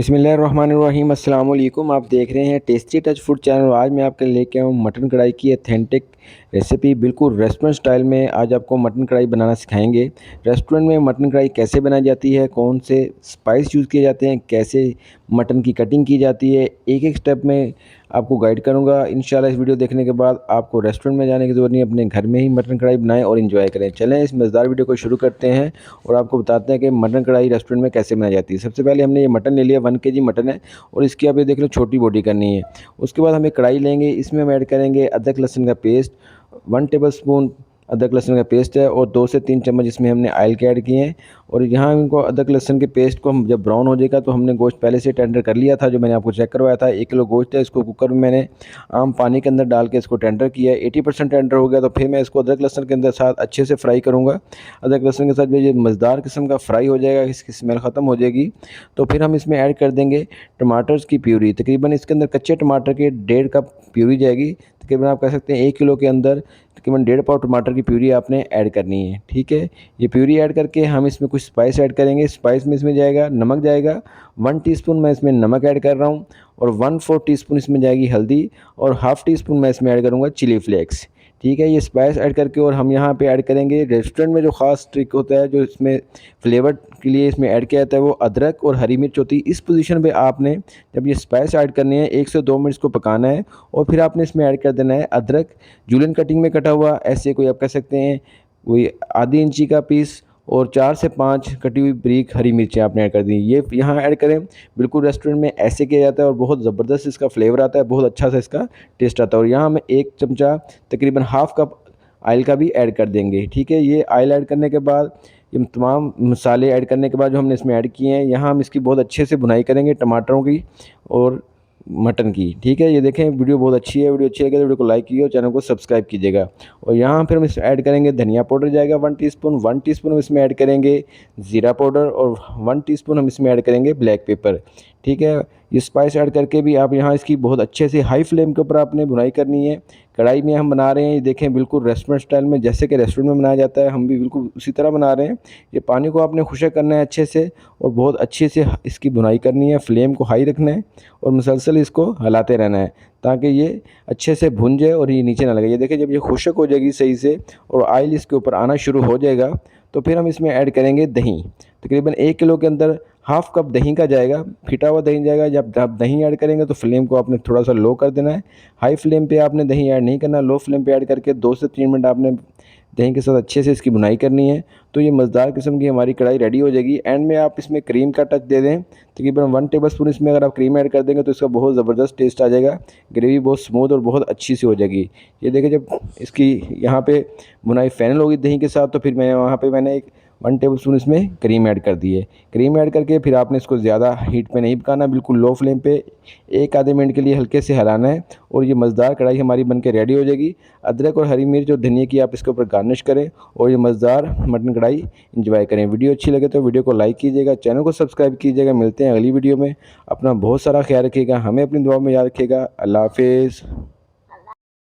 बिस्मिल्लाहिर्रहमानिर्रहीम अस्सलाम वालेकुम। आप देख रहे हैं टेस्टी टच फूड चैनल और आज मैं आपके लिए लेके आया हूँ मटन कढ़ाई की अथेंटिक रेसिपी। बिल्कुल रेस्टोरेंट स्टाइल में आज आपको मटन कढ़ाई बनाना सिखाएंगे। रेस्टोरेंट में मटन कढ़ाई कैसे बनाई जाती है, कौन से स्पाइस यूज़ किए जाते हैं, कैसे मटन की कटिंग की जाती है, एक एक स्टेप में आपको गाइड करूँगा। इंशाल्लाह इस वीडियो देखने के बाद आपको रेस्टोरेंट में जाने की ज़रूरत नहीं, अपने घर में ही मटन कढ़ाई बनाएं और इन्जॉय करें। चलें इस मज़ेदार वीडियो को शुरू करते हैं और आपको बताते हैं कि मटन कढ़ाई रेस्टोरेंट में कैसे बनाई जाती है। सबसे पहले हमने ये मटन ले लिया, 1 केजी मटन है और इसकी आप ये देख लो छोटी बोटी करनी है। उसके बाद हमें कढ़ाई लेंगे, इसमें हम ऐड करेंगे अदरक लहसुन का पेस्ट, 1 टेबलस्पून अदरक लहसुन का पेस्ट है और 2 से 3 चम्मच इसमें हमने ऑयल के ऐड किए हैं। और यहाँ इनको अदरक लहसुन के पेस्ट को हम जब ब्राउन हो जाएगा तो हमने गोश्त पहले से टेंडर कर लिया था, जो मैंने आपको चेक करवाया था। 1 किलो गोश्त है, इसको कुकर में मैंने आम पानी के अंदर डाल के इसको टेंडर किया है। 80% टेंडर हो गया तो फिर मैं इसको अदरक लहसुन के अंदर साथ अच्छे से फ्राई करूँगा। अदरक लहसुन के साथ जब ये मज़ेदार किस्म का फ्राई हो जाएगा, इसकी स्मेल ख़त्म हो जाएगी, तो फिर हम इसमें ऐड कर देंगे टमाटर्स की प्यूरी। तकरीबन इसके अंदर कच्चे टमाटर के 1.5 कप प्यूरी जाएगी। तकरीबन आप कह सकते हैं 1 किलो के अंदर तकरीबन 1.5 पाव टमाटर की प्यूरी आपने ऐड करनी है। ठीक है, ये प्यूरी ऐड करके हम इसमें कुछ स्पाइस ऐड करेंगे। स्पाइस में इसमें जाएगा नमक, जाएगा 1 टीस्पून मैं इसमें नमक ऐड कर रहा हूँ और 1/4 टीस्पून इसमें जाएगी हल्दी और हाफ़ टीस्पून मैं इसमें ऐड करूँगा चिली फ्लेक्स। ठीक है, ये स्पाइस ऐड करके और हम यहाँ पे ऐड करेंगे रेस्टोरेंट में जो ख़ास ट्रिक होता है, जो इसमें फ्लेवर के लिए इसमें ऐड किया जाता है, वो अदरक और हरी मिर्च होती है। इस पोजीशन पे आपने जब ये स्पाइस ऐड करनी है 1 से 2 मिनट इसको पकाना है और फिर आपने इसमें ऐड कर देना है अदरक जूलियन कटिंग में कटा हुआ, ऐसे कोई आप कह सकते हैं कोई आधी इंची का पीस और 4 से 5 कटी हुई बारीक हरी मिर्चें आपने ऐड कर दी। ये यहाँ ऐड करें, बिल्कुल रेस्टोरेंट में ऐसे किया जाता है और बहुत ज़बरदस्त इसका फ्लेवर आता है, बहुत अच्छा सा इसका टेस्ट आता है। और यहाँ हम 1 चमचा तकरीबन हाफ़ कप ऑयल का भी ऐड कर देंगे। ठीक है, ये ऑयल ऐड करने के बाद ये तमाम मसाले ऐड करने के बाद जो हमने इसमें ऐड किए हैं, यहाँ हम इसकी बहुत अच्छे से भुनाई करेंगे टमाटरों की और मटन की। ठीक है, ये देखें वीडियो बहुत अच्छी है। वीडियो अच्छी लगे तो वीडियो को लाइक कीजिए और चैनल को सब्सक्राइब कीजिएगा। और यहाँ फिर हम इसमें ऐड करेंगे धनिया पाउडर, जाएगा 1 टीस्पून। 1 टीस्पून हम इसमें ऐड करेंगे ज़ीरा पाउडर और 1 टीस्पून हम इसमें ऐड करेंगे ब्लैक पेपर। ठीक है, ये स्पाइस ऐड करके भी आप यहाँ इसकी बहुत अच्छे से हाई फ्लेम के ऊपर आपने भुनाई करनी है। कढ़ाई में हम बना रहे हैं, ये देखें बिल्कुल रेस्टोरेंट स्टाइल में, जैसे कि रेस्टोरेंट में बनाया जाता है, हम भी बिल्कुल उसी तरह बना रहे हैं। ये पानी को आपने खुशक करना है अच्छे से और बहुत अच्छे से इसकी भुनाई करनी है। फ्लेम को हाई रखना है और मुसलसल इसको हिलाते रहना है ताकि ये अच्छे से भुन जाए और ये नीचे ना लगे। ये देखिए जब ये खुशक हो जाएगी सही से और ऑयल इसके ऊपर आना शुरू हो जाएगा तो फिर हम इसमें ऐड करेंगे दही। तकरीबन 1 किलो के अंदर हाफ़ कप दही का जाएगा, फिटा हुआ दही जाएगा। जब आप दही ऐड करेंगे तो फ्लेम को आपने थोड़ा सा लो कर देना है। हाई फ्लेम पे आपने दही ऐड नहीं करना, लो फ्लेम पे ऐड करके 2 से 3 मिनट आपने दही के साथ अच्छे से इसकी भुनाई करनी है। तो ये मज़ेदार किस्म की हमारी कढ़ाई रेडी हो जाएगी। एंड में आप इसमें क्रीम का टच दे दें, तकरीबन 1 टेबलस्पून इसमें अगर आप क्रीम ऐड कर देंगे तो इसका बहुत ज़बरदस्त टेस्ट आ जाएगा। ग्रेवी बहुत स्मूथ और बहुत अच्छी सी हो जाएगी। ये देखिए जब इसकी यहाँ पे भुनाई फाइनल होगी दही के साथ तो फिर मैं वहाँ पे मैंने 1 टेबलस्पून इसमें क्रीम ऐड कर दी है। क्रीम ऐड करके फिर आपने इसको ज़्यादा हीट पे नहीं पकाना, बिल्कुल लो फ्लेम पे 1 आधे मिनट के लिए हल्के से हिलाना है और ये मज़ेदार कढ़ाई हमारी बन के रेडी हो जाएगी। अदरक और हरी मिर्च और धनिया की आप इसके ऊपर गार्निश करें और ये मज़ेदार मटन कढ़ाई इंजॉय करें। वीडियो अच्छी लगे तो वीडियो को लाइक कीजिएगा, चैनल को सब्सक्राइब कीजिएगा। मिलते हैं अगली वीडियो में। अपना बहुत सारा ख्याल रखिएगा, हमें अपनी दुआ में याद रखिएगा। अल्लाह हाफ़िज़।